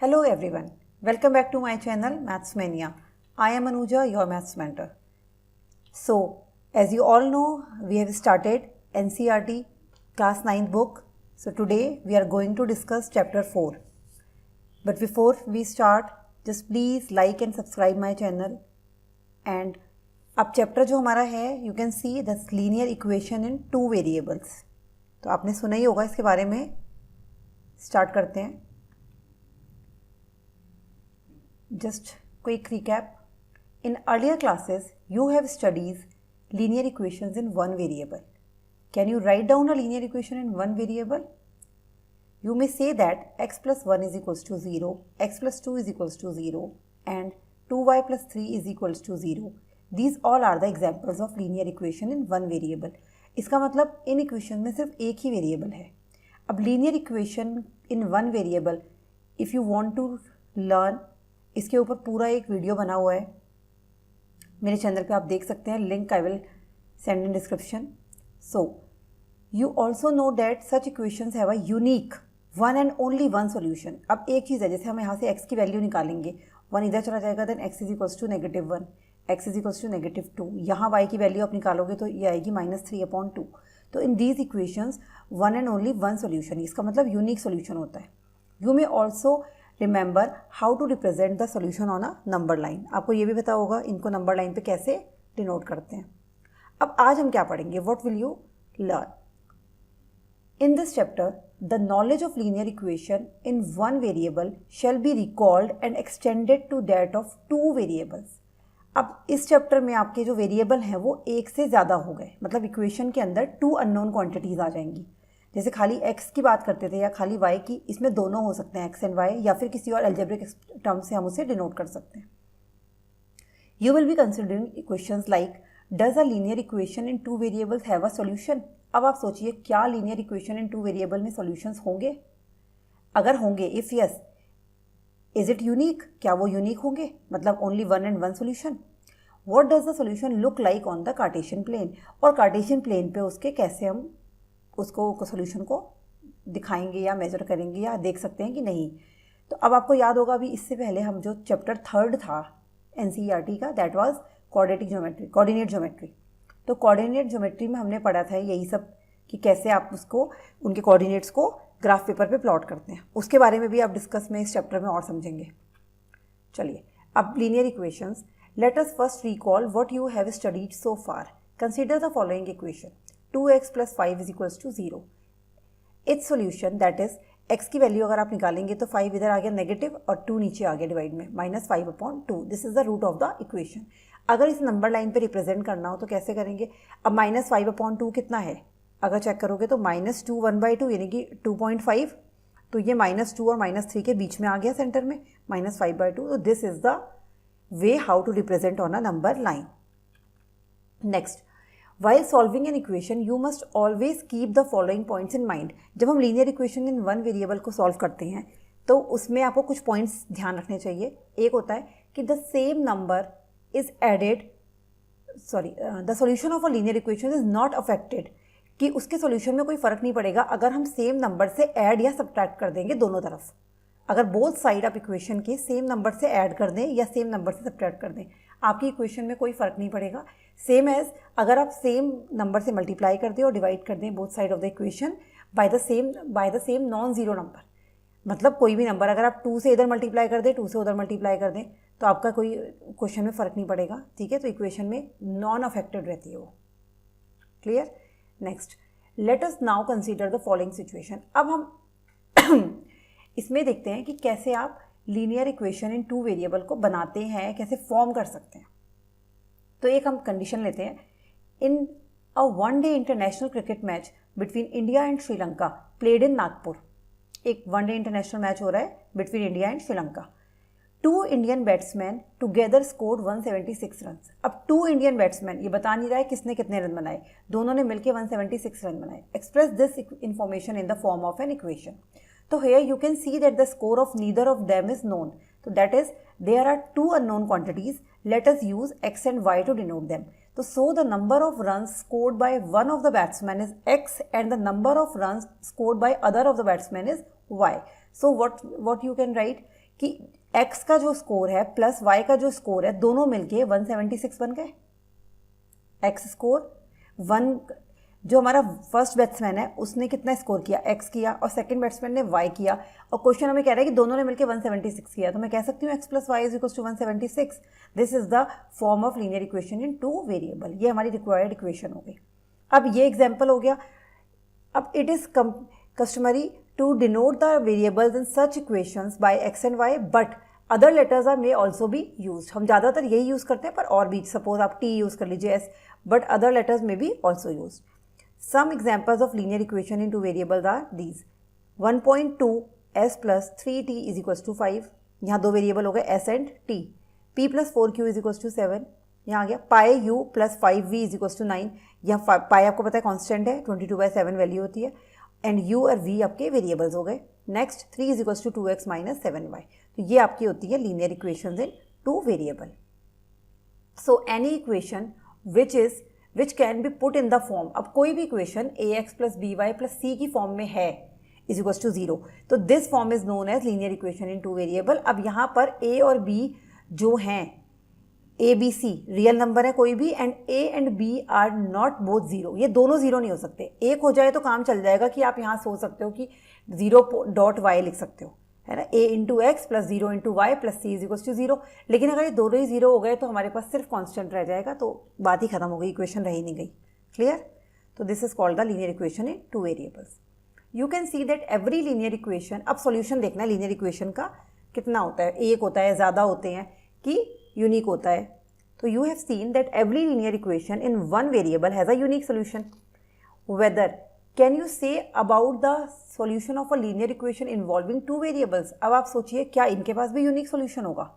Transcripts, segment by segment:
Hello everyone, welcome back to my channel Maths Mania. I am Anuja, your maths mentor. So, as you all know, we have started NCERT class 9th book. So today we are going to discuss chapter 4. But before we start, just please like and subscribe my channel. And अब chapter जो हमारा है, you can see the linear equation in two variables. तो आपने सुना ही होगा इसके बारे में. स्टार्ट करते हैं. Just quick recap. In earlier classes, you have studied linear equations in one variable. Can you write down a linear equation in one variable? You may say that x plus 1 is equals to 0, x plus 2 is equals to 0, and 2y plus 3 is equals to 0. These all are the examples of linear equation in one variable. इसका मतलब in equation में सिर्फ एक ही variable है. अब linear equation in one variable, if you want to learn, इसके ऊपर पूरा एक वीडियो बना हुआ है मेरे चैनल पे, आप देख सकते हैं. Link I will send in description. So you also know that such equations have a unique one and only one solution. अब एक चीज़ है, जैसे हम यहाँ से x की वैल्यू निकालेंगे, 1 इधर चला जाएगा, then x is equals to -1, x is equals to -2. यहाँ y की वैल्यू आप निकालोगे तो ये आएगी -3/2. तो in these equations one and only one solution, इसका मतलब यूनिक सोल्यूशन होता है. You may also remember how to represent the solution on a number line. आपको ये भी पता होगा इनको नंबर लाइन पे कैसे डिनोट करते हैं. अब आज हम क्या पढ़ेंगे, what will you learn in this chapter. The knowledge of linear equation in one variable shall be recalled and extended to that of two variables. अब इस चैप्टर में आपके जो वेरिएबल हैं वो एक से ज़्यादा हो गए, मतलब इक्वेशन के अंदर टू अननोन क्वांटिटीज़ आ जाएंगी. जैसे खाली x की बात करते थे या खाली y की, इसमें दोनों हो सकते हैं, x एंड y, या फिर किसी और एल्जेब्रिक टर्म से हम उसे डिनोट कर सकते हैं. You will be considering equations like does a linear equation in two variables have a solution. अब आप सोचिए, क्या linear equation in two variable में सॉल्यूशंस होंगे? अगर होंगे, if yes, is it unique, क्या वो यूनिक होंगे, मतलब only one and one solution. What does the solution look like on the Cartesian plane, और कार्टेशियन प्लेन पे उसके कैसे हम उसको सोल्यूशन को दिखाएंगे या मेजर करेंगे या देख सकते हैं कि नहीं. तो अब आपको याद होगा, अभी इससे पहले हम जो चैप्टर 3 था NCERT का, दैट वाज कोऑर्डिनेट ज्योमेट्री. तो कोऑर्डिनेट ज्योमेट्री में हमने पढ़ा था यही सब कि कैसे आप उसको उनके कोऑर्डिनेट्स को ग्राफ पेपर पे प्लॉट करते हैं. उसके बारे में भी आप डिस्कस में इस चैप्टर में और समझेंगे. चलिए, अब linear equations. Let us first recall what you have studied so far. Consider the following equation. 2x plus 5 is equals to 0. Its solution that is x की वैल्यू अगर आप निकालेंगे तो 5 इधर आ गया नेगेटिव और 2 नीचे आ गया डिवाइड में, -5/2. This is the root of the equation. अगर इस नंबर लाइन पे रिप्रेजेंट करना हो तो कैसे करेंगे. अब -5/2 कितना है, अगर चेक करोगे तो -2 1/2 यानी कि 2.5. तो ये -2 और -3 के बीच में आ गया सेंटर में, -5/2. तो this is the way how to represent on a number line. Next, While solving an equation, you must always keep the following points in mind. जब हम linear equation in one variable को solve करते हैं तो उसमें आपको कुछ points ध्यान रखने चाहिए. एक होता है कि the same number is added, the solution of a linear equation is not affected, कि उसके solution में कोई फ़र्क नहीं पड़ेगा अगर हम same number से add या subtract कर देंगे दोनों तरफ. अगर both side आप equation के same number से add कर दें या same number से subtract कर दें, आपकी इक्वेशन में कोई फ़र्क नहीं पड़ेगा. सेम एज अगर आप सेम नंबर से मल्टीप्लाई कर दें और डिवाइड कर दें both side of the equation by the same non zero number, मतलब कोई भी नंबर अगर आप 2 से इधर मल्टीप्लाई कर दें, 2 से उधर मल्टीप्लाई कर दें, तो आपका कोई क्वेश्चन में फ़र्क नहीं पड़ेगा. ठीक है, तो इक्वेशन में नॉन अफेक्टेड रहती है वो. Clear. Next, let us now consider the following situation. अब हम इसमें देखते हैं कि कैसे आप linear equation in two variable को बनाते हैं, कैसे फॉर्म कर सकते हैं. तो एक हम कंडीशन लेते हैं. इन अ 1 day international cricket match between India and Sri Lanka played in Nagpur. एक 1 डे इंटरनेशनल मैच हो रहा है between India and Sri Lanka. 2 Indian batsman together scored 176 run. अब 2 इंडियन बैट्समैन, ये बता नहीं रहा है किसने कितने रन बनाए, दोनों ने मिलकर 176 रन बनाए. Express this information in the form of an equation. So here you can see that the score of neither of them is known. So that is, there are two unknown quantities. Let us use x and y to denote them. So the number of runs scored by one of the batsmen is x and the number of runs scored by other of the batsmen is y. So what you can write कि x का जो score है plus y का जो score है दोनों मिलके 176 बन गए। x स्कोर 1, जो हमारा फर्स्ट बैट्समैन है उसने कितना स्कोर किया, x किया, और सेकंड बैट्समैन ने y किया, और क्वेश्चन हमें कह रहा है कि दोनों ने मिलकर 176 किया। तो मैं कह सकती हूँ x plus y is equal to 176। This is the form of linear equation in 2 variable. ये हमारी रिक्वायर्ड इक्वेशन हो गई। अब ये एग्जाम्पल हो गया। अब it is customary to denote the variables in such equations by x and y, but other letters are may also be used। हम ज़्यादातर यही यूज़ करते हैं, पर और भी, सपोज आप t यूज़ कर लीजिए s, but other letters may be also used। Some examples of linear equation in 2 variables are these: 1.2 s plus 3t is equals to 5। यहाँ 2 वेरिएबल हो गए s and t। p plus 4q is equals to 7। यहाँ आ गया पाई u plus 5v is equals to 9। यहाँ पाई आपको पता है constant है, 22/7 वैल्यू होती है, एंड u और v आपके वेरिएबल्स हो गए। Next 3 is equals to 2x minus 7y। तो ये आपकी होती है linear equations in 2 variable. So any equation which can be put in the form, अब कोई भी equation ax plus by plus c की फॉर्म में है इज इक्वल्स टू 0, तो this form is known as linear equation in 2 variable. अब यहाँ पर a और b जो हैं, A B C real number है कोई भी, and A and B are not both zero. ये दोनों जीरो नहीं हो सकते। एक हो जाए तो काम चल जाएगा कि आप यहाँ सोच सकते हो कि 0.y लिख सकते हो, है ना, a into x plus 0 into y plus C is equals to 0। लेकिन अगर ये दोनों ही जीरो हो गए तो हमारे पास सिर्फ कांस्टेंट रह जाएगा, तो बात ही खत्म हो गई, इक्वेशन रह ही नहीं गई। क्लियर? तो this is called the linear equation in 2 variables. You can see that every linear equation, अब सॉल्यूशन देखना है लीनियर इक्वेशन का कितना होता है, एक होता है, ज़्यादा होते हैं कि यूनिक होता है। तो you have seen that every linear equation in one variable has a unique solution. Whether can you say about the solution of a linear equation involving 2 variables? अब आप सोचिए क्या इनके पास भी यूनिक सोल्यूशन होगा?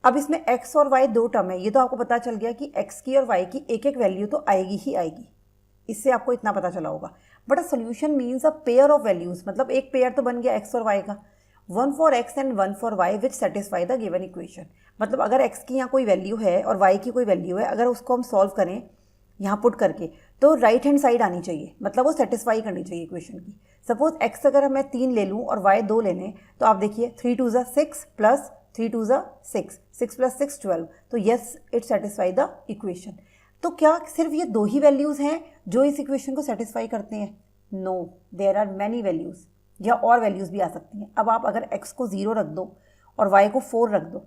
अब इसमें x और y 2 टर्म है, ये तो आपको पता चल गया कि x की और y की एक एक वैल्यू तो आएगी ही आएगी, इससे आपको इतना पता चला होगा। But a solution means a pair of values, मतलब एक पेयर तो बन गया x और y का, 1 for x and 1 for y which satisfy the given equation। मतलब अगर x की यहाँ कोई वैल्यू है और y की कोई वैल्यू है, अगर उसको हम सॉल्व करें यहाँ पुट करके, तो राइट हैंड साइड आनी चाहिए, मतलब वो सेटिस्फाई करनी चाहिए इक्वेशन की। सपोज x अगर मैं 3 ले लूँ और y 2 ले लें, तो आप देखिए 3 2 6 प्लस 3 2 6, 6 प्लस 6 12, तो yes it satisfy the equation. तो क्या सिर्फ ये 2 ही वैल्यूज़ हैं जो इस इक्वेशन को सेटिस्फाई करते हैं? No, there are many values, या और वैल्यूज़ भी आ सकती हैं। अब आप अगर x को 0 रख दो और y को 4 रख दो,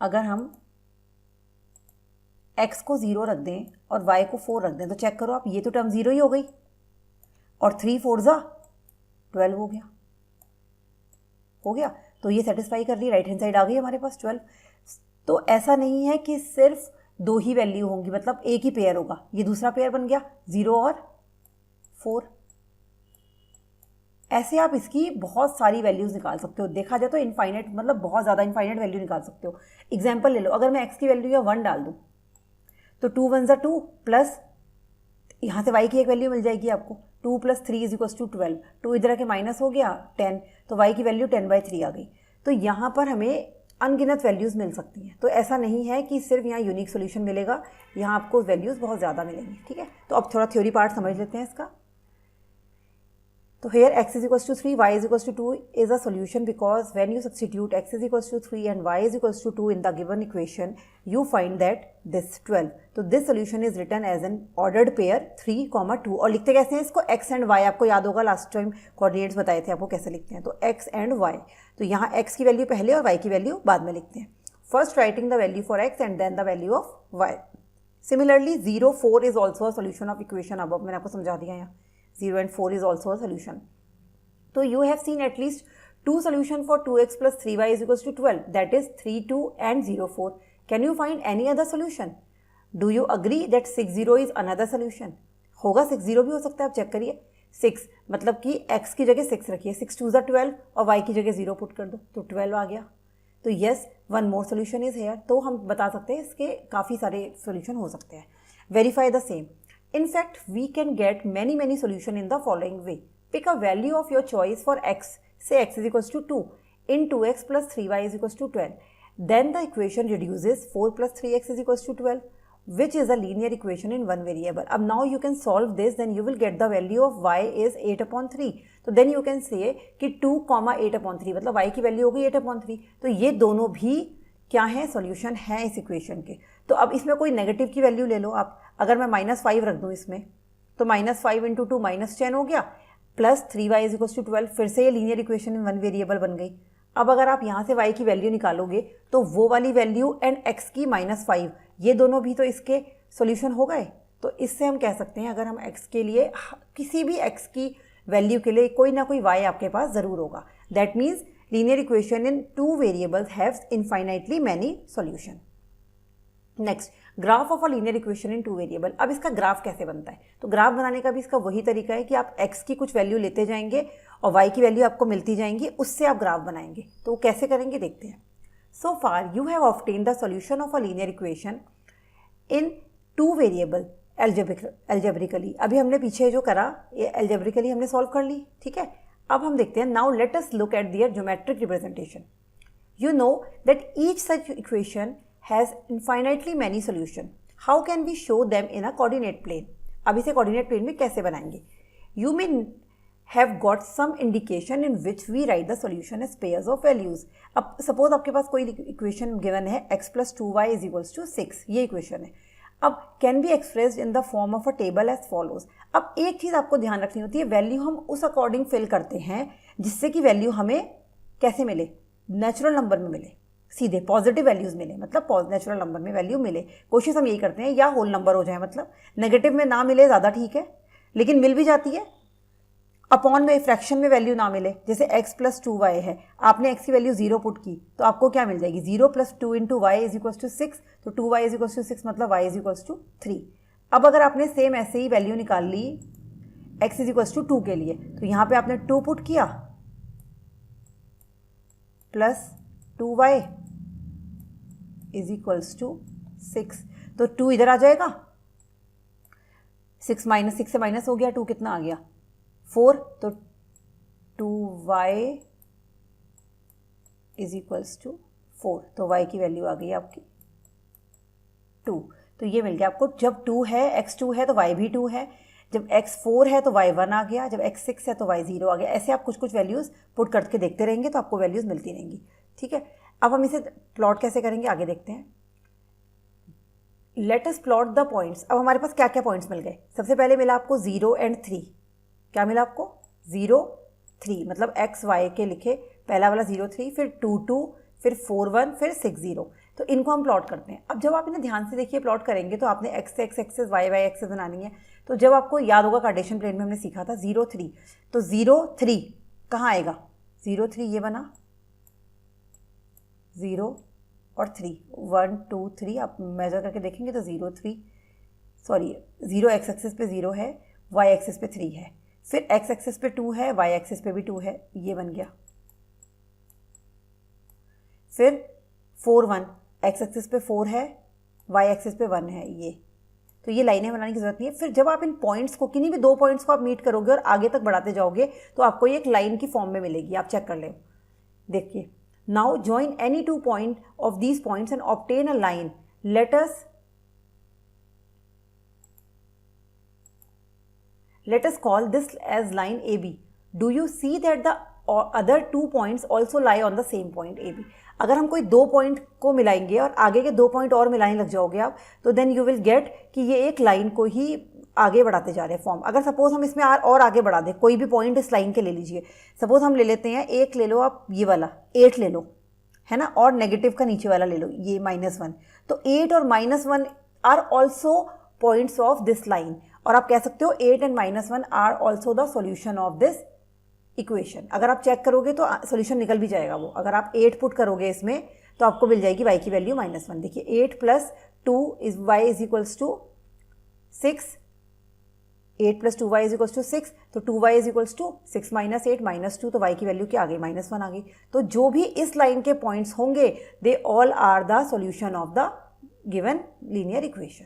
अगर हम x को 0 रख दें और y को 4 रख दें, तो चेक करो आप, ये तो टर्म 0 ही हो गई, और 3 4 12 हो गया। तो ये सेटिस्फाई कर रही, राइट हैंड साइड आ गई हमारे पास 12। तो ऐसा नहीं है कि सिर्फ 2 ही वैल्यू होंगी, मतलब एक ही पेयर होगा, ये दूसरा पेयर बन गया 0 और 4। ऐसे आप इसकी बहुत सारी वैल्यूज़ निकाल सकते हो। देखा जाए तो इनफाइनाइट, मतलब बहुत ज़्यादा इनफाइनाइट वैल्यू निकाल सकते हो। एग्जाम्पल ले लो, अगर मैं x की वैल्यू या 1 डाल दूँ, तो 2 1 2 प्लस यहाँ से y की एक वैल्यू मिल जाएगी आपको, 2 प्लस 3 इज इक्वल्स टू 12, 2 इधर आके माइनस हो गया 10, तो y की वैल्यू 10/3 आ गई। तो यहाँ पर हमें अनगिनत वैल्यूज़ मिल सकती हैं। तो ऐसा नहीं है कि सिर्फ यहाँ यूनिक सोल्यूशन मिलेगा, यहाँ आपको वैल्यूज़ बहुत ज़्यादा मिलेंगी। ठीक है, तो अब थोड़ा थ्योरी पार्ट समझ लेते हैं इसका। तो here x is equals to 3, y is equals to 2 is a solution because when you substitute x is equals to 3 and y is equals to 2 in the given equation, you find that this 12. तो this solution is written as an ordered pair 3, 2। और लिखते कैसे हैं इसको? x and y, आपको याद होगा last time coordinates बताए थे आपको कैसे लिखते हैं। तो x and y, तो यहाँ x की वैल्यू पहले और y की वैल्यू बाद में लिखते हैं। First writing the value for x and then the value of y. Similarly 0 4 is also a solution of equation above, मैंने आपको समझा दिया यहाँ। 0 and 4 is also a solution. So you have seen at least 2 solutions for 2x plus 3y is equals to 12. That is 3 2 and 0 4. Can you find any other solution? Do you agree that 6 0 is another solution? होगा 6 0 भी हो सकता है, आप check करिए। 6 मतलब कि x की जगह 6 रखिए, 6 2 12 और y की जगह 0 पुट कर दो, तो 12 आ गया। तो yes, one more solution is here। तो हम बता सकते हैं इसके काफ़ी सारे solution हो सकते हैं। Verify the same. In fact, we can get many solution in the following way. Pick a value of your choice for x. Say x is equals to 2 in 2x plus 3y is equals to 12. Then the equation reduces 4 plus 3x is equals to 12. which is a linear equation in one variable. अब now you can solve this, then you will get the value of y is 8/3. तो then you can say कि 2, 8/3 मतलब y की value होगी 8/3. तो ये दोनों भी क्या है, सॉल्यूशन है इस इक्वेशन के. तो अब इसमें कोई नेगेटिव की वैल्यू ले लो आप. अगर मैं -5 रख दूँ इसमें, तो -5 × 2 -10 हो गया, प्लस 3y = 12. फिर से ये linear equation in one variable बन गई. अब अगर आप यहाँ से y की वैल्यू निकालोगे तो वो वाली वैल्यू एंड x की -5, ये दोनों भी तो इसके सॉल्यूशन हो गए. तो इससे हम कह सकते हैं अगर हम x के लिए, किसी भी x की वैल्यू के लिए कोई ना कोई y आपके पास ज़रूर होगा. That means linear equation in 2 variables haves infinitely many solution. Next, graph of a linear equation in 2 variable. अब इसका ग्राफ कैसे बनता है? तो ग्राफ बनाने का भी इसका वही तरीका है कि आप x की कुछ वैल्यू लेते जाएंगे और y की वैल्यू आपको मिलती जाएंगी, उससे आप ग्राफ बनाएंगे. तो वो कैसे करेंगे देखते हैं. So far you have obtained the solution of a linear equation in 2 variable algebraically. अभी हमने पीछे जो करा ये एल्जेब्रिकली हमने सॉल्व कर ली, ठीक है. अब हम देखते हैं. Now let us look at their geometric representation. You know that each such equation has infinitely many solution. How can we show them in a coordinate plane? अब इसे coordinate plane में कैसे बनाएंगे? You may have got some indication in which we write the solution as pairs of values. अब suppose आपके पास कोई equation given है x + 2y = 6, ये equation है. अब can be expressed in the form of a table as follows. अब एक चीज़ आपको ध्यान रखनी होती है, वैल्यू हम उस अकॉर्डिंग फिल करते हैं जिससे कि वैल्यू हमें कैसे मिले, नेचुरल नंबर में मिले, सीधे पॉजिटिव वैल्यूज़ मिले, मतलब नेचुरल नंबर में वैल्यू मिले. कोशिश हम यही करते हैं या होल नंबर हो जाए, मतलब नेगेटिव में ना मिले ज़्यादा ठीक है, लेकिन मिल भी जाती है. अपॉन में, फ्रैक्शन में वैल्यू ना मिले, जैसे x + 2y है, आपने x की वैल्यू 0 पुट की तो आपको क्या मिल जाएगी, 0 + 2 × y = 6. तो 2y = 6 मतलब y = 3. अब अगर आपने सेम ऐसे ही वैल्यू निकाल ली x = 2 के लिए, तो यहाँ पे आपने 2 पुट किया प्लस 2y = 6. तो 2 इधर आ जाएगा, 6 - 6 से माइनस हो गया, 2 कितना आ गया 4. तो 2y = 4. तो y की वैल्यू आ गई आपकी 2. तो ये मिल गया आपको. जब 2 है, x 2 है तो y भी 2 है. जब x 4 है तो y 1 आ गया. जब x 6 है तो y 0 आ गया. ऐसे आप कुछ कुछ वैल्यूज़ पुट करके देखते रहेंगे तो आपको वैल्यूज़ मिलती रहेंगी, ठीक है. अब हम इसे प्लॉट कैसे करेंगे आगे देखते हैं. Let us plot the points. अब हमारे पास क्या क्या पॉइंट्स मिल गए. सबसे पहले मिला आपको 0 और 3. क्या मिला आपको 0, 3, मतलब x y के लिखे पहला वाला 0 3, फिर 2 2, फिर 4 1, फिर 6 0. तो इनको हम प्लॉट करते हैं. अब जब आप इन्हें ध्यान से देखिए प्लॉट करेंगे तो आपने x x axes y y axes बनानी है. तो जब आपको याद होगा कार्टेशियन प्लेन में हमने सीखा था 0 3, तो 0 3 कहाँ आएगा, 0 3 ये बना, 0 और 3, 1 2 3. आप मेजर करके देखेंगे तो 0 3, सॉरी 0 x एक्सिस पे 0 है, y एक्सिस पे 3 है, फिर x एक्सिस पे 2 है, y एक्सिस पे भी 2 है, ये बन गया. फिर 4 1, x एक्सिस पे 4 है, y एक्सिस पे 1 है, ये. तो ये लाइनें बनाने की जरूरत नहीं है. फिर जब आप इन पॉइंट्स को, किन्हीं भी 2 पॉइंट्स को आप मीट करोगे और आगे तक बढ़ाते जाओगे तो आपको ये एक लाइन की फॉर्म में मिलेगी. आप चेक कर लें, देखिए. Now join any 2 point of these points and obtain a line. Let us call this as line AB. Do you see that the other 2 points also lie on the same point AB? अगर हम कोई 2 point को मिलाएंगे और आगे के 2 point और मिलाने लग जाओगे आप, तो देन यू विल गेट कि ये एक लाइन को ही आगे बढ़ाते जा रहे हैं फॉर्म. अगर सपोज हम इसमें और आगे बढ़ा दें, कोई भी पॉइंट इस लाइन के ले लीजिए. सपोज हम ले लेते हैं, एक ले लो आप ये वाला 8 ले लो, है ना, और नेगेटिव का नीचे वाला ले लो ये -1. तो 8 और -1 are also points of this line. और आप कह सकते हो 8 and -1 are also the solution of this equation. अगर आप चेक करोगे तो सॉल्यूशन निकल भी जाएगा वो. अगर आप 8 पुट करोगे इसमें तो आपको मिल जाएगी y की वैल्यू -1. देखिए 8 + 2 इज y = 6, 8 + 2y = 6. तो 2y = 6 - 8 -2, तो y की वैल्यू क्या आ गई, -1 आ गई. तो जो भी इस लाइन के पॉइंट्स होंगे they all are the solution of the given linear equation.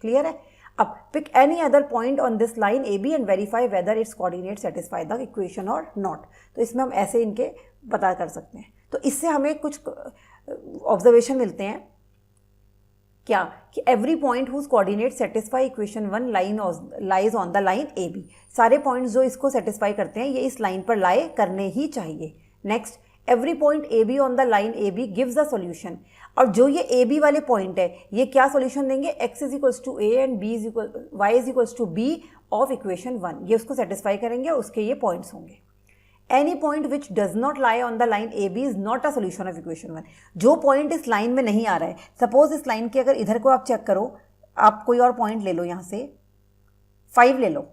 Clear है. अब pick any other point on this line AB and verify whether its coordinate satisfy the equation और नॉट. तो इसमें हम ऐसे इनके पता कर सकते हैं. तो इससे हमें कुछ ऑब्जर्वेशन मिलते हैं क्या कि every point whose coordinate satisfy equation 1 lies on the line A B, सारे पॉइंट्स जो इसको सेटिस्फाई करते हैं ये इस लाइन पर लाए करने ही चाहिए। Next, every point A B on the line A B gives the solution, और जो ये ए बी वाले पॉइंट है ये क्या सोल्यूशन देंगे, x is equals to A and B is equal y is equals to B of equation 1, ये उसको सेटिस्फाई करेंगे और उसके ये पॉइंट्स होंगे। Any point which does not lie on the line A B is not a solution of equation 1, जो point इस line में नहीं आ रहा है, सपोज इस लाइन के अगर इधर को आप चेक करो, आप कोई और पॉइंट ले लो, यहाँ से 5 ले लो,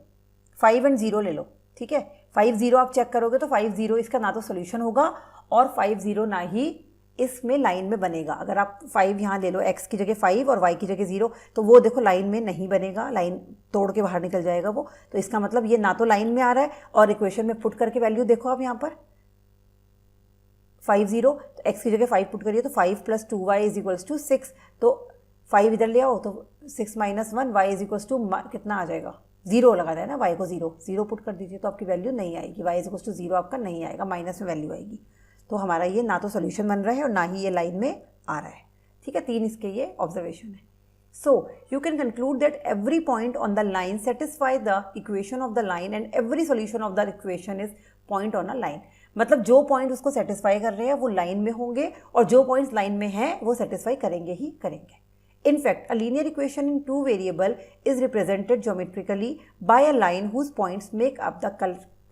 5 एंड 0 ले लो, ठीक है, 5 0 आप चेक करोगे तो 5 0 इसका ना तो सोल्यूशन होगा और 5 0 ना ही इसमें लाइन में बनेगा। अगर आप 5 यहाँ ले लो, x की जगह 5 और y की जगह 0, तो वो देखो लाइन में नहीं बनेगा, लाइन तोड़ के बाहर निकल जाएगा वो, तो इसका मतलब ये ना तो लाइन में आ रहा है और इक्वेशन में पुट करके वैल्यू देखो आप यहाँ पर 5 0, तो x की जगह 5 पुट करिए तो 5 + 2y इज इक्वल्स टू 6, तो 5 इधर ले आओ तो 6 - 1 y इज इक्वल्स टू कितना आ जाएगा, 0 लगाना है ना, y को 0 पुट कर दीजिए तो आपकी वैल्यू नहीं आएगी, y इज इक्वल्स टू 0 आपका नहीं आएगा, माइनस में वैल्यू आएगी। तो हमारा ये ना तो सोल्यूशन बन रहा है और ना ही ये लाइन में आ रहा है, ठीक है, 3 इसके ये ऑब्जर्वेशन है। So you can conclude that every point on the line satisfy the equation of the line and every solution of the equation is point on a line, मतलब जो पॉइंट उसको सेटिस्फाई कर रहे हैं वो लाइन में होंगे और जो पॉइंट्स लाइन में हैं वो सेटिस्फाई करेंगे ही करेंगे। In fact, a linear equation in 2 variable is represented geometrically by a line whose points make up the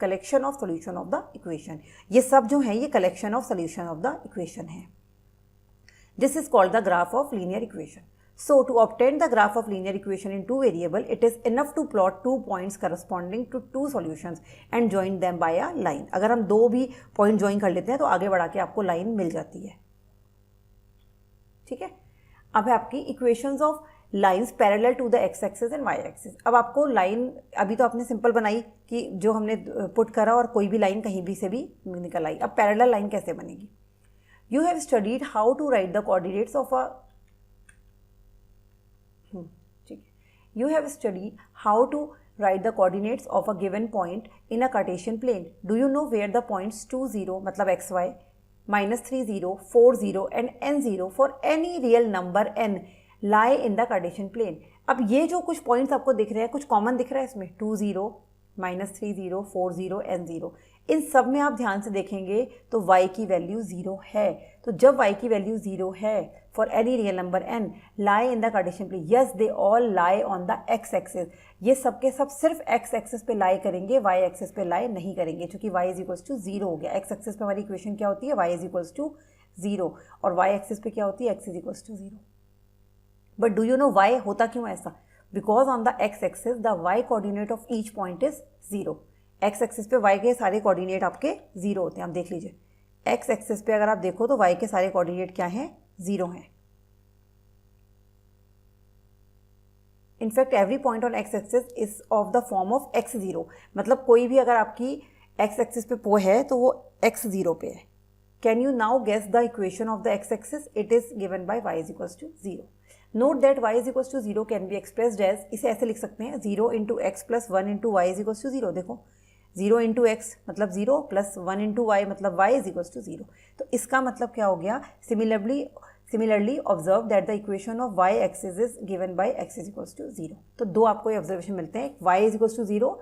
collection of solution of the equation. ये सब जो है ये collection of solution of the equation है। This is called the graph of linear equation. So to obtain the graph of linear equation in 2 variable, it is enough to plot 2 points corresponding to 2 solutions and join them by a line. अगर हम 2 भी point join कर लेते हैं तो आगे बढ़ा के आपको line मिल जाती है, ठीक है। अब है आपकी equations of lines parallel to the x axis and y axis. अब आपको लाइन अभी तो आपने सिंपल बनाई कि जो हमने पुट करा और कोई भी लाइन कहीं भी से भी निकल आई। अब पैरेलल लाइन कैसे बनेगी? You have studied how to write the coordinates of a ठीक है, you have studied how to write the coordinates of a given point in a Cartesian plane. Do you know where the points 2 0 मतलब xy, -3 0, 4 0 and n 0 for any real number n lie in the Cartesian plane. अब ये जो कुछ points आपको दिख रहे हैं, कुछ कॉमन दिख रहा है इसमें, 2 0, -3 0, 4 0, n 0, इन सब में आप ध्यान से देखेंगे तो y की वैल्यू 0 है। तो जब y की वैल्यू 0 है for any real number n lie in the Cartesian plane, yes they all lie on the x axis, ये सब के सब सिर्फ x एक्सिस पे लाई करेंगे, y एक्सिस पे लाई नहीं करेंगे, क्योंकि y इज इक्वल्स टू 0 हो गया। x एक्सिस पे हमारी इक्वेशन क्या होती है, y इज इक्वल्स टू 0, और y एक्सिस पे क्या होती है, x is equals to 0। But do you know why होता क्यों ऐसा? Because on the x axis the y coordinate of each point is 0। x axis पे y के सारे कोऑर्डिनेट आपके 0 होते हैं। आप देख लीजिए x एक्सिस पे अगर आप देखो तो y के सारे कोऑर्डिनेट क्या हैं, 0 हैं। In fact every point on x axis is of the form of x0, मतलब कोई भी अगर आपकी x एक्सिस पे है तो वो x0 पे है। Can you now guess the equation of the x axis? It is given by y is equals to 0। Note that y is equals to 0 can be expressed as, इसे ऐसे लिख सकते हैं 0 into x plus 1 into y is equals to 0। देखो 0 into x मतलब 0 plus 1 into y मतलब y is equals to 0। तो इसका मतलब क्या हो गया? Similarly observe that the equation of y axis is given by x is equals to 0। तो दो आपको ये ऑब्जर्वेशन मिलते हैं, y is equals to 0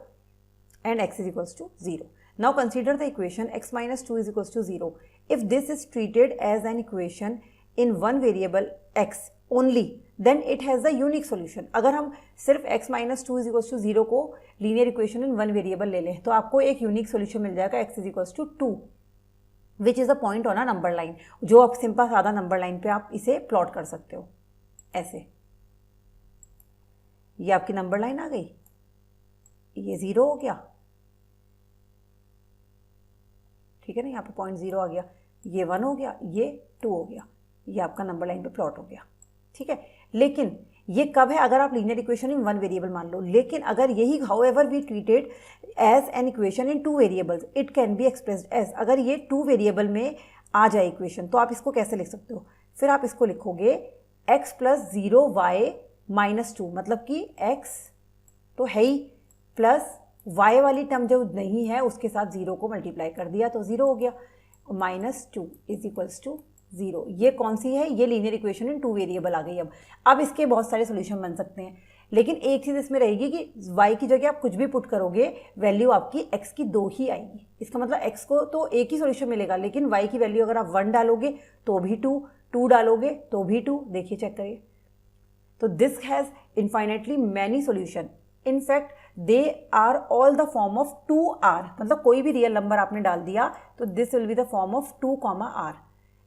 and x is equals to 0। Now consider the equation x minus 2 is equals to 0। If this is treated as an equation in one variable x only, then it has the unique solution. अगर हम सिर्फ x minus 2 is equals to 0 को linear equation in one variable ले लें तो आपको एक unique solution मिल जाएगा, x is equals to 2, which is a point on a number line. जो आप सिंपल सादा नंबर लाइन पे आप इसे प्लॉट कर सकते हो ऐसे। ये आपकी नंबर लाइन आ गई, ये 0 हो गया, ठीक है ना, यहाँ पे पॉइंट 0 आ गया, ये 1 हो गया, ये 2 हो गया, ये आपका नंबर लाइन पे प्लॉट हो गया, ठीक है। लेकिन ये कब है? अगर आप linear equation in one variable मान लो। लेकिन अगर यही however we treated as an equation in 2 variables, it can be expressed as, अगर ये 2 वेरिएबल में आ जाए इक्वेशन तो आप इसको कैसे लिख सकते हो? फिर आप इसको लिखोगे x प्लस 0 y माइनस 2, मतलब कि x तो है ही, प्लस y वाली टर्म जो नहीं है उसके साथ 0 को मल्टीप्लाई कर दिया तो 0 हो गया, माइनस 2 इज इक्वल्स टू 0। ये कौन सी है? ये लीनियर इक्वेशन इन 2 वेरिएबल आ गई। अब इसके बहुत सारे सोल्यूशन बन सकते हैं, लेकिन एक चीज़ इसमें रहेगी कि y की जगह आप कुछ भी पुट करोगे वैल्यू आपकी x की 2 ही आएगी। इसका मतलब x को तो एक ही सोल्यूशन मिलेगा, लेकिन y की वैल्यू अगर आप 1 डालोगे तो भी 2 डालोगे तो भी 2। देखिए, चेक करिए। तो this has infinitely many solution. In fact they are all the form of 2r, मतलब कोई भी रियल नंबर आपने डाल दिया तो this will be the form of 2r।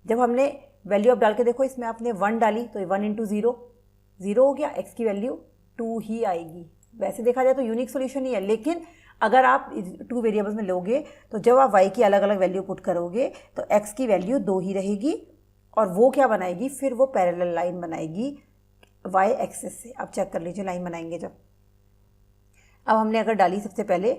जब हमने वैल्यू अब डाल के देखो, इसमें आपने 1 डाली तो 1 इंटू 0 0 हो गया, x की वैल्यू 2 ही आएगी। वैसे देखा जाए तो यूनिक सोल्यूशन ही है, लेकिन अगर आप 2 वेरिएबल्स में लोगे तो जब आप y की अलग अलग वैल्यू पुट करोगे तो x की वैल्यू 2 ही रहेगी, और वो क्या बनाएगी? फिर वो पैरेलल लाइन बनाएगी y एक्सिस से। अब चेक कर लीजिए लाइन बनाएंगे जब। अब हमने अगर डाली सबसे पहले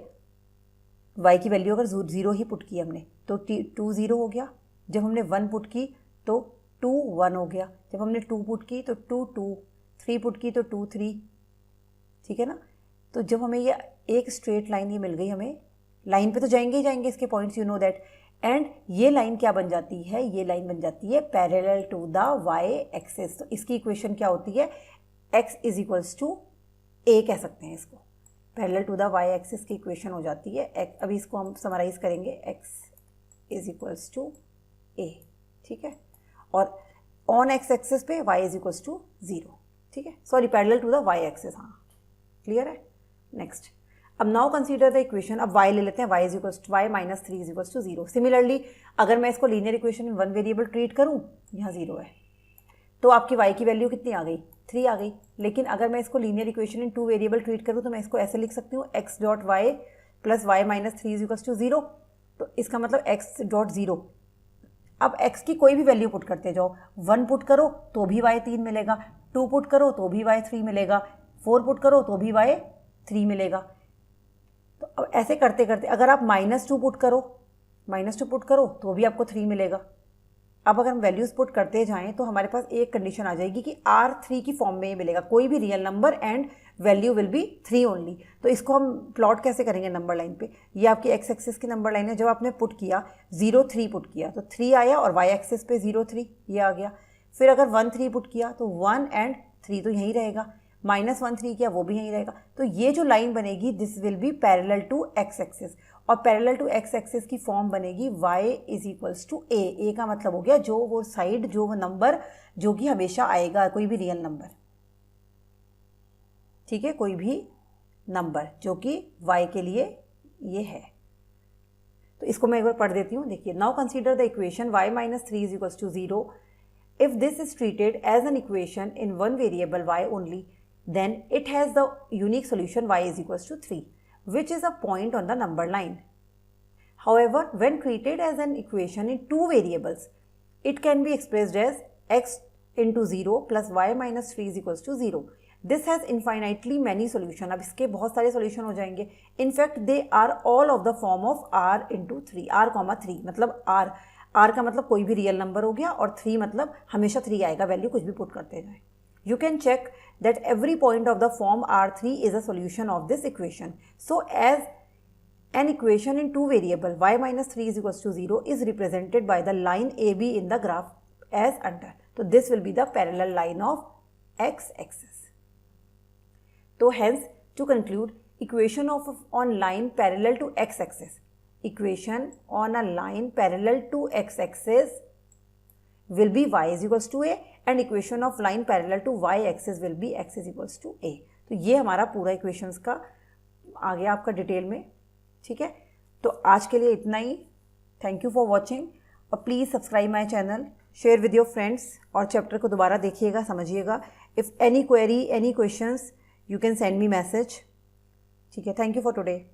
y की वैल्यू अगर 0 ही पुट की हमने तो 2 0 हो गया। जब हमने 1 पुट की तो 2 1 हो गया। जब हमने 2 पुट की तो 2 2, 3 पुट की तो 2 3। ठीक है ना? तो जब हमें ये एक स्ट्रेट लाइन ये मिल गई, हमें लाइन पे तो जाएंगे ही जाएंगे इसके points, you know that. And ये लाइन क्या बन जाती है? ये लाइन बन जाती है parallel to the y axis. तो इसकी इक्वेशन क्या होती है? x is equals to a कह सकते हैं इसको। Parallel to the y axis की इक्वेशन हो जाती है अभी इसको हम समराइज करेंगे, x is equals to a। ठीक है? और ऑन x एक्सिस पे y इज इक्वल्स टू 0। ठीक है, sorry, parallel to the y axis. हाँ, क्लियर है? नेक्स्ट, अब नाउ कंसीडर द इक्वेशन। अब y ले लेते हैं, y is equals to y minus 3 is equals to 0। Similarly अगर मैं इसको linear equation in 1 variable treat करूँ, यहाँ 0 है, तो आपकी y की वैल्यू कितनी आ गई? 3 आ गई। लेकिन अगर मैं इसको linear equation in 2 variable treat करूँ तो मैं इसको ऐसे लिख सकती हूँ, x dot y plus y minus 3 is equals to 0। तो इसका मतलब x डॉट 0। अब x की कोई भी वैल्यू पुट करते जाओ, 1 पुट करो तो भी y 3 मिलेगा, 2 पुट करो तो भी y 3 मिलेगा, 4 पुट करो तो भी y 3 मिलेगा। तो अब ऐसे करते करते अगर आप -2 पुट करो तो भी आपको 3 मिलेगा। अब अगर हम वैल्यूज पुट करते जाएं तो हमारे पास एक कंडीशन आ जाएगी कि R3 की फॉर्म में मिलेगा, कोई भी real number and value will be 3 only. तो इसको हम प्लॉट कैसे करेंगे नंबर लाइन पे? ये आपकी x एक्सिस की नंबर लाइन है। जब आपने पुट किया 0 3 पुट किया तो 3 आया, और y एक्सिस पे 0 3 ये आ गया। फिर अगर 1 3 पुट किया तो 1 एंड 3 तो यहीं रहेगा, -1 3 किया वो भी यहीं रहेगा। तो ये जो लाइन बनेगी this will be parallel to x axis, और पैरेलल टू x एक्सिस की फॉर्म बनेगी y is equals to a का मतलब हो गया जो वो साइड, जो वो नंबर जो कि हमेशा आएगा, कोई भी रियल नंबर। ठीक है, कोई भी नंबर जो कि y के लिए ये है। तो इसको मैं एक बार पढ़ देती हूँ। देखिए, now consider the equation y minus 3 is equals to 0। If this is treated as an equation in 1 variable y only, then it has the unique solution y is equals to 3, which is a point on the number line. However, when treated as an equation in 2 variables, it can be expressed as x into 0 plus y minus 3 is equals to 0. This has infinitely many solution. अब इसके बहुत सारे solution हो जाएंगे. In fact, they are all of the form of r into 3, r, 3 मतलब r का मतलब कोई भी रियल नंबर हो गया, और 3 मतलब हमेशा 3 आएगा, वैल्यू कुछ भी पुट करते जाए। You can check that every point of the form R3 is a solution of this equation. So as an equation in 2 variable y minus 3 is equals to 0 is represented by the line AB in the graph as under. So this will be the parallel line of x axis. So hence, to conclude, equation on line parallel to x axis, equation on a line parallel to x axis will be y is equals to a, and equation of line parallel to y axis will be x is equals to a. तो ये हमारा पूरा equations का आ गया आपका detail में। ठीक है, तो आज के लिए इतना ही। थैंक यू फॉर वॉचिंग, और please subscribe my channel, share with your friends, और चैप्टर को दोबारा देखिएगा, समझिएगा। If any query, any questions, you can send me message. ठीक है, थैंक यू फॉर टुडे।